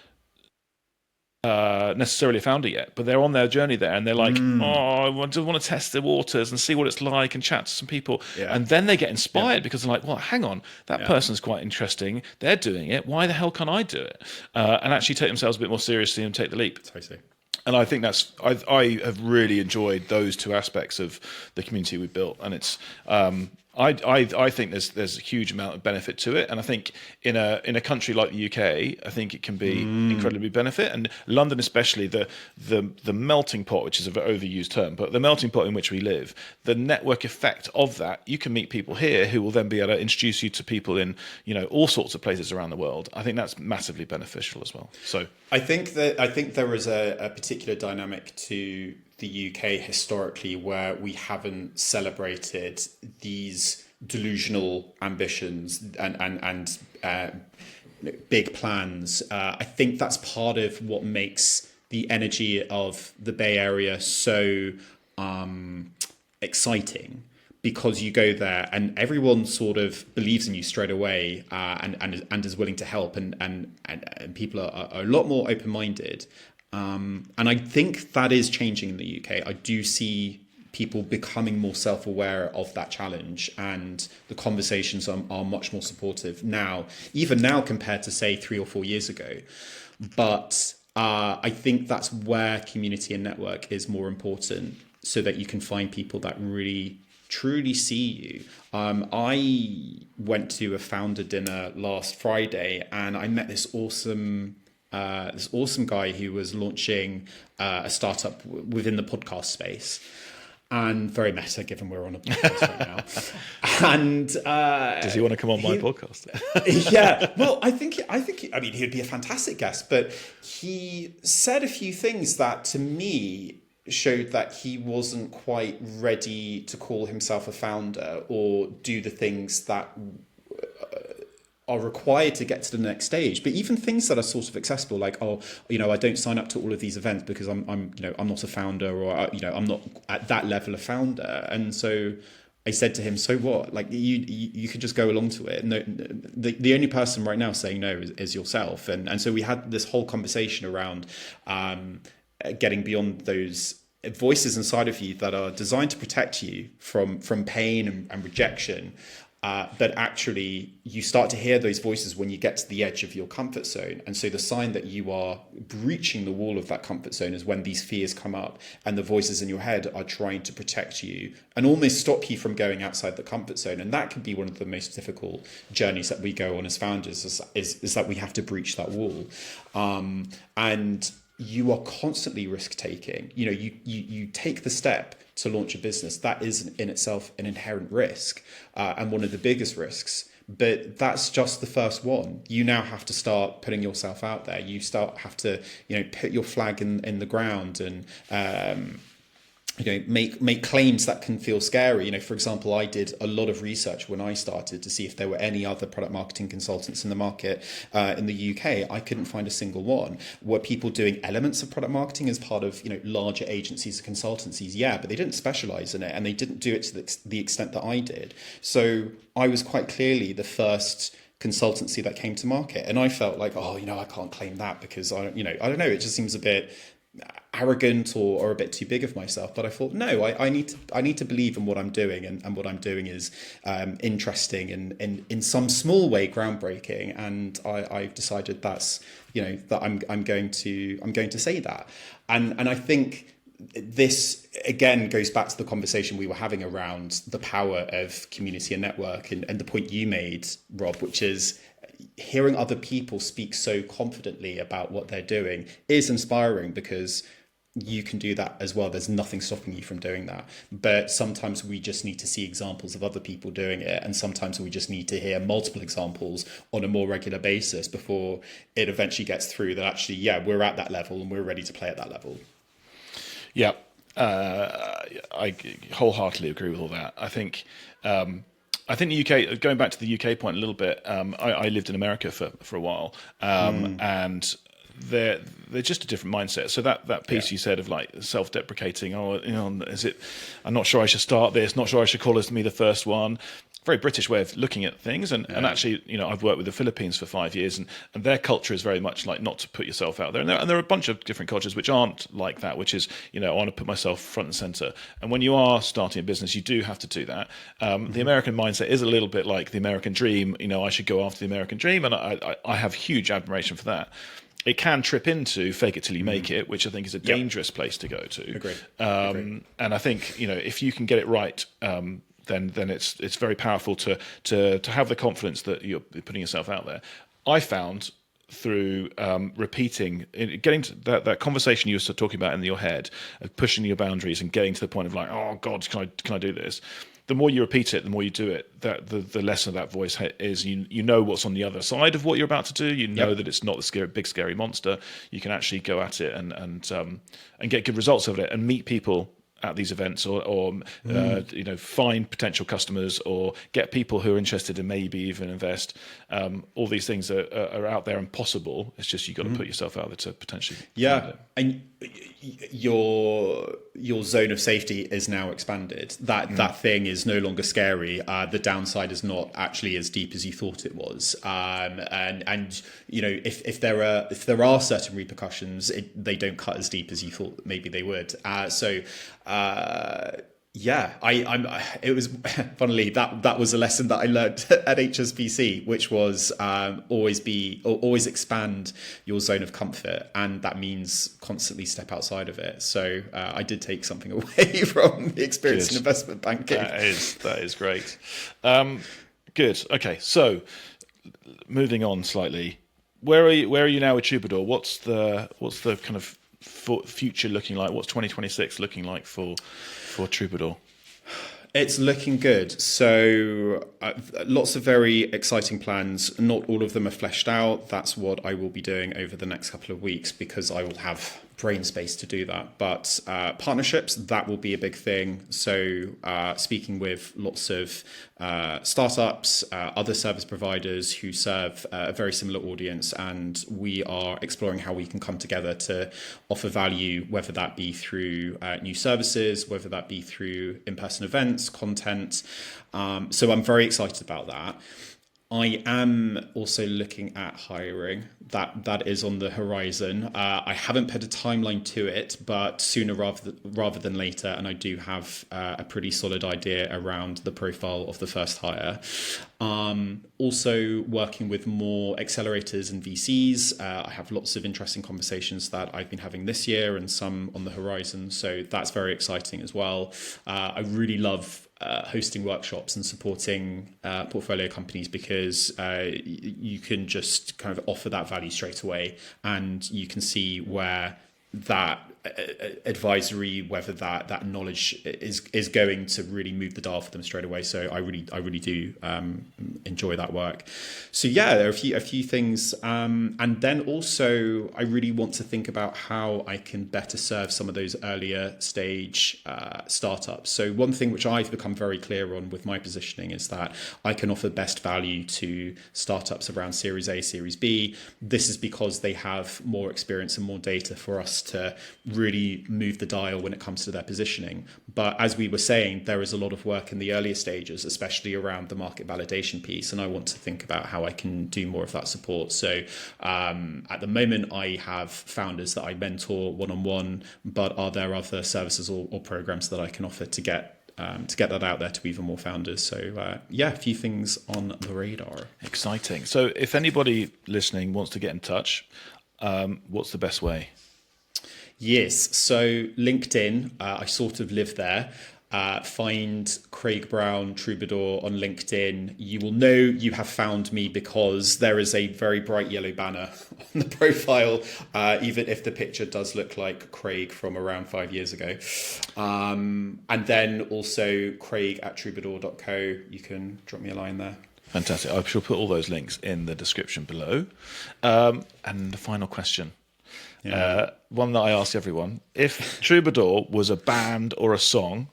necessarily a founder yet, but they're on their journey there, and they're like, oh, I just want to test the waters and see what it's like and chat to some people. Yeah. And then they get inspired because they're like, well, hang on, that person's quite interesting. They're doing it. Why the hell can't I do it? And actually take themselves a bit more seriously and take the leap. Totally. And I think I have really enjoyed those two aspects of the community we built, and it's I think there's a huge amount of benefit to it, and I think in a country like the UK, I think it can be incredibly benefit, and London especially, the melting pot, which is an overused term, but the melting pot in which we live, the network effect of that, you can meet people here who will then be able to introduce you to people in all sorts of places around the world. I think that's massively beneficial as well. So I think there is a particular dynamic to the UK historically where we haven't celebrated these delusional ambitions and big plans. I think that's part of what makes the energy of the Bay Area so exciting. Because you go there and everyone sort of believes in you straight away, and is willing to help, and people are a lot more open-minded, and I think that is changing in the UK. I do see people becoming more self-aware of that challenge, and the conversations are much more supportive now, even now compared to say 3 or 4 years ago. But I think that's where community and network is more important, so that you can find people that really truly see you. I went to a founder dinner last Friday, and I met this awesome guy who was launching a startup within the podcast space, and very meta given we're on a podcast right now. And does he want to come on my podcast? Yeah, well, I think I mean he'd be a fantastic guest, but he said a few things that to me showed that he wasn't quite ready to call himself a founder or do the things that are required to get to the next stage. But even things that are sort of accessible, like, I don't sign up to all of these events because I'm not a founder, or I'm not at that level of founder. And so I said to him, so what? Like, you could just go along to it. No, the only person right now saying no is yourself. And so we had this whole conversation around getting beyond those voices inside of you that are designed to protect you from pain and rejection. But actually, you start to hear those voices when you get to the edge of your comfort zone. And so the sign that you are breaching the wall of that comfort zone is when these fears come up and the voices in your head are trying to protect you and almost stop you from going outside the comfort zone. And that can be one of the most difficult journeys that we go on as founders, is that we have to breach that wall. And you are constantly risk taking. You take the step to launch a business. That is in itself an inherent risk, and one of the biggest risks. But that's just the first one. You now have to start putting yourself out there. You have to put your flag in the ground and make claims that can feel scary. For example, I did a lot of research when I started to see if there were any other product marketing consultants in the market in the UK. I couldn't find a single one. Were people doing elements of product marketing as part of larger agencies or consultancies? Yeah, but they didn't specialize in it, and they didn't do it to the extent that I did. So I was quite clearly the first consultancy that came to market, and I felt like, I can't claim that because I don't know, it just seems a bit arrogant or a bit too big of myself. But I thought, no, I need to believe in what I'm doing, and what I'm doing is interesting and in some small way groundbreaking. And I've decided that I'm going to say that. And I think this again goes back to the conversation we were having around the power of community and network, and the point you made, Rob, which is hearing other people speak so confidently about what they're doing is inspiring, because you can do that as well. There's nothing stopping you from doing that. But sometimes we just need to see examples of other people doing it. And sometimes we just need to hear multiple examples on a more regular basis before it eventually gets through that actually, we're at that level and we're ready to play at that level. Yeah, I wholeheartedly agree with all that. I think the UK, going back to the UK point a little bit, I lived in America for a while, and they're just a different mindset. So that piece you said of like self-deprecating, is it? I'm not sure I should start this. Not sure I should call me the first one. Very British way of looking at things, and actually, I've worked with the Philippines for 5 years, and their culture is very much like not to put yourself out there. And there are a bunch of different cultures which aren't like that, which is, I want to put myself front and center. And when you are starting a business, you do have to do that. The American mindset is a little bit like the American dream. I should go after the American dream, and I have huge admiration for that. it can trip into fake it till you make it, which I think is a dangerous place to go to. Agreed. And I think, if you can get it right, then it's very powerful to have the confidence that you're putting yourself out there. I found through repeating, getting to that conversation you were talking about in your head, of pushing your boundaries and getting to the point of like, oh God, can I do this? The more you repeat it, the more you do it, that the less of that voice is. You know what's on the other side of what you're about to do. You know that it's not the big scary monster. You can actually go at it and get good results of it, and meet people at these events, or find potential customers, or get people who are interested and maybe even invest. All these things are out there and possible. It's just you've got to put yourself out there to potentially find it. And your zone of safety is now expanded. That thing is no longer scary. The downside is not actually as deep as you thought it was. And if there are certain repercussions, they don't cut as deep as you thought maybe they would. It was funnily that was a lesson that I learned at HSBC, which was always expand your zone of comfort, and that means constantly step outside of it. So I did take something away from the experience in investment banking. That is great. Good. Okay, so moving on slightly, where are you now with Troubadour? What's the kind of future looking like? What's 2026 looking like for Troubadour? It's looking good. So lots of very exciting plans. Not all of them are fleshed out. That's what I will be doing over the next couple of weeks, because I will have brain space to do that. But partnerships, that will be a big thing. So speaking with lots of startups, other service providers who serve a very similar audience, and we are exploring how we can come together to offer value, whether that be through new services, whether that be through in-person events, content. So I'm very excited about that. I am also looking at hiring. That is on the horizon. I haven't put a timeline to it, but sooner rather than later. And I do have a pretty solid idea around the profile of the first hire. Also working with more accelerators and VCs. I have lots of interesting conversations that I've been having this year, and some on the horizon. So that's very exciting as well. I really love hosting workshops and supporting portfolio companies, because you can just kind of offer that value straight away, and you can see where that advisory, whether that knowledge is going to really move the dial for them straight away. So I really do enjoy that work. So there are a few things, and then also I really want to think about how I can better serve some of those earlier stage startups. So one thing which I've become very clear on with my positioning is that I can offer best value to startups around Series A, Series B. This is because they have more experience and more data for us to really move the dial when it comes to their positioning. But as we were saying, there is a lot of work in the earlier stages, especially around the market validation piece. And I want to think about how I can do more of that support. So at the moment, I have founders that I mentor one-on-one, but are there other services or programs that I can offer to get that out there to even more founders? So a few things on the radar. Exciting. So if anybody listening wants to get in touch, what's the best way? Yes, so LinkedIn, I sort of live there. Find Craig Brown Troubadour on LinkedIn. You will know you have found me because there is a very bright yellow banner on the profile, even if the picture does look like Craig from around 5 years ago. And then also craig@troubadour.co. You can drop me a line there. Fantastic. I shall put all those links in the description below. And the final question. One that I ask everyone: if Troubadour was a band or a song,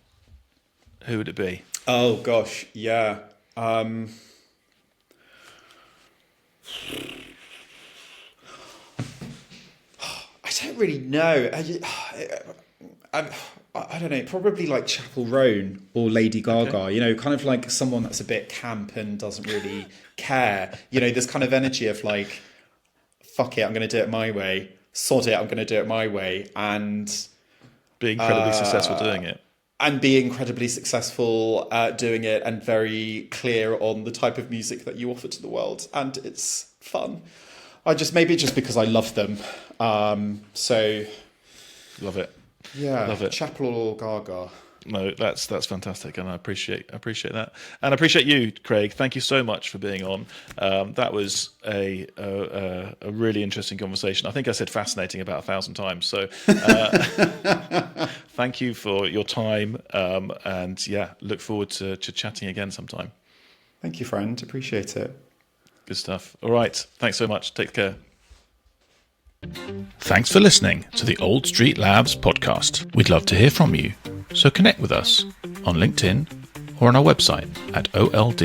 who would it be? Oh gosh, yeah. I don't really know. I don't know. Probably like Chapel Roan or Lady Gaga. Okay. Kind of like someone that's a bit camp and doesn't really care. This kind of energy of like, fuck it, I'm going to do it my way. Sod it, I'm going to do it my way, and be incredibly successful doing it. And be incredibly successful doing it, and very clear on the type of music that you offer to the world, and it's fun. maybe just because I love them. So Love it. yeah, Love it. Chapel or Gaga. No, that's fantastic, and I appreciate that, and I appreciate you, Craig. Thank you so much for being on. That was a really interesting conversation. I think I said fascinating about 1,000 times. So, thank you for your time, and yeah, look forward to chatting again sometime. Thank you, friend. Appreciate it. Good stuff. All right, thanks so much. Take care. Thanks for listening to the Old Street Labs podcast. We'd love to hear from you, so connect with us on LinkedIn or on our website at old.st.